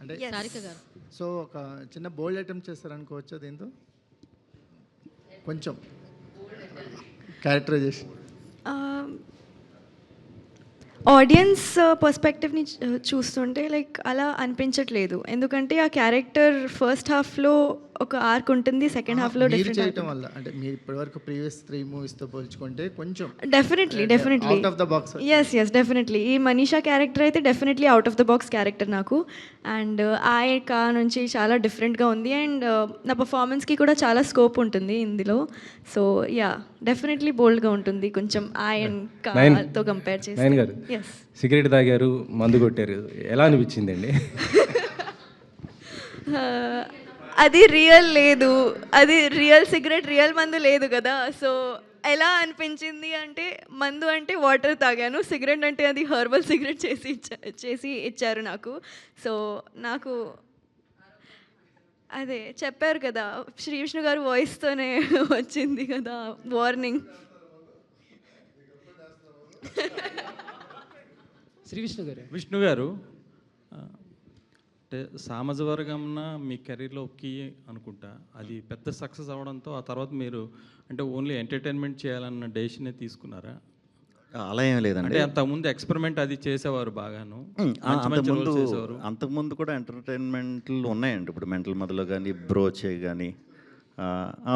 అంటే సారిక గారు. సో ఒక చిన్న బోల్డ్ అటెంప్ట్ చేస్తారనుకోవచ్చా దీంతో? కొంచెం క్యారెక్టరైజేషన్ ఆడియన్స్ పర్స్పెక్టివ్ని చూస్తుంటే లైక్ అలా అనిపించట్లేదు. ఎందుకంటే ఆ క్యారెక్టర్ ఫస్ట్ హాఫ్లో ఒక ఆర్క్ ఉంటుంది, సెకండ్ హాఫ్లో మీరు డిఫరెంట్ చేయటం వల్ల అంటే మీరు ఇప్పటివరకు ప్రీవియస్ 3 మూవీస్తో పోల్చుకుంటే కొంచెం definitely out of the box. Yes definitely ఈ మనీషా క్యారెక్టర్ అయితే definitely out of the box character నాకు. అండ్ ఆయక నుంచి చాలా డిఫరెంట్గా ఉంది. అండ్ నా పర్ఫార్మెన్స్కి కూడా చాలా స్కోప్ ఉంటుంది ఇందులో. సో యా డెఫినెట్లీ బోల్డ్గా ఉంటుంది కొంచెం ఆయనతో కంపేర్ చేసి. నయన్ గారు సిగరెట్ తాగారు, మందు కొట్టారు, ఎలా అనిపించిందండి? అది రియల్ లేదు, అది రియల్ సిగరెట్ రియల్ మందు లేదు కదా. సో ఎలా అనిపించింది అంటే మందు అంటే వాటర్ తాగాను, సిగరెట్ అంటే అది హర్బల్ సిగరెట్ చేసి ఇచ్చారు నాకు. సో నాకు అదే చెప్పారు కదా, శ్రీ విష్ణు గారు వాయిస్తోనే వచ్చింది కదా వార్నింగ్. విష్ణు గారు అంటే సామాజవర్గంన మీ కెరీర్లో ఒకే అనుకుంటా, అది పెద్ద సక్సెస్ అవడంతో ఆ తర్వాత మీరు అంటే ఓన్లీ ఎంటర్టైన్మెంట్ చేయాలన్న డెసిషనే తీసుకున్నారా? అలా ఏం లేదండి. అంటే అంతకుముందు ఎక్స్పెరిమెంట్ అది చేసేవారు బాగాను, అంతకుముందు కూడా ఎంటర్టైన్మెంట్లు ఉన్నాయండి. ఇప్పుడు మెంటల్ మొదలు కానీ బ్రోచే కానీ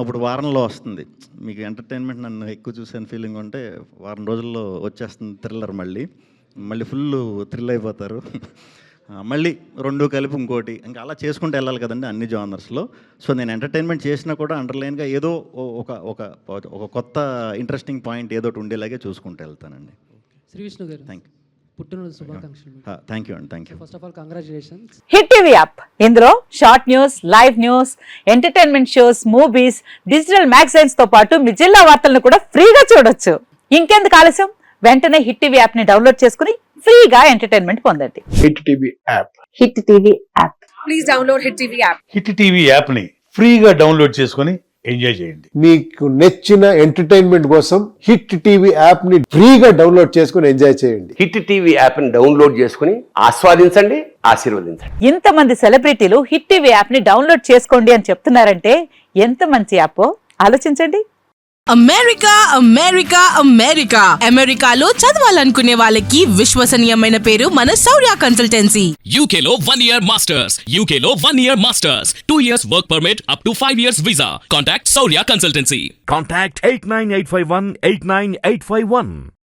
ఇప్పుడు వారంలో వస్తుంది మీకు ఎంటర్టైన్మెంట్. నన్ను ఎక్కువ చూసాను ఫీలింగ్ ఉంటే వారం రోజుల్లో వచ్చేస్తుంది థ్రిల్లర్, మళ్ళీ ఫుల్ థ్రిల్ అయిపోతారు. మళ్ళీ 2 కలిపి ఇంకోటి, ఇంకా అలా చేసుకుంటూ వెళ్ళాలి కదండి అన్ని జానర్స్లో. సో నేను ఎంటర్టైన్మెంట్ చేసినా కూడా అండర్లైన్గా ఏదో ఒక కొత్త ఇంట్రెస్టింగ్ పాయింట్ ఏదో ఉండేలాగే చూసుకుంటూ వెళ్తానండి. శ్రీ విష్ణు గారు థ్యాంక్ యూ. పుట్టినరోజు శుభాకాంక్షలు. థ్యాంక్ యూ అండి, thank you. First of all congratulations. Hit TV app ఇందులో short news, live news, entertainment shows, movies, digital magazines తో పాటు మీ జిల్లా వార్తలను కూడా ఫ్రీగా చూడొచ్చు. ఇంకెందుకు ఆలస్యం, వెంటనే హిట్ టీవీ యాప్ ని డౌన్లోడ్ చేసుకుని ఫ్రీగా ఎంటర్టైన్మెంట్ పొందండి. Hit TV app. Hit TV app. Please download hit TV app. Hit TV app ని ఫ్రీగా డౌన్లోడ్ చేసుకుని ఎంజాయ్ చేయండి. మీకు నచ్చిన ఎంటర్టైన్మెంట్ కోసం హిట్ టీవీ యాప్ ని ఫ్రీగా డౌన్లోడ్ చేసుకుని ఎంజాయ్ చేయండి. హిట్ టీవీ యాప్ ని డౌన్లోడ్ చేసుకుని ఆస్వాదించండి, ఆశీర్వదించండి. ఇంతమంది సెలబ్రిటీలు హిట్ టీవీ యాప్ ని డౌన్లోడ్ చేసుకోండి అని చెప్తున్నారంటే ఎంత మంచి యాప్ ఆలోచించండి. అమెరికా అమెరికా అమెరికా అమెరికాలో చదవాలనుకునే వాళ్ళకి విశ్వసనీయమైన పేరు మన శౌర్య కన్సల్టెన్సీ. UK లో 1 year masters, UK లో 1 year masters, 2 years work permit up to 5 years visa. Contact Saurya Consultancy. Contact 89851 89851.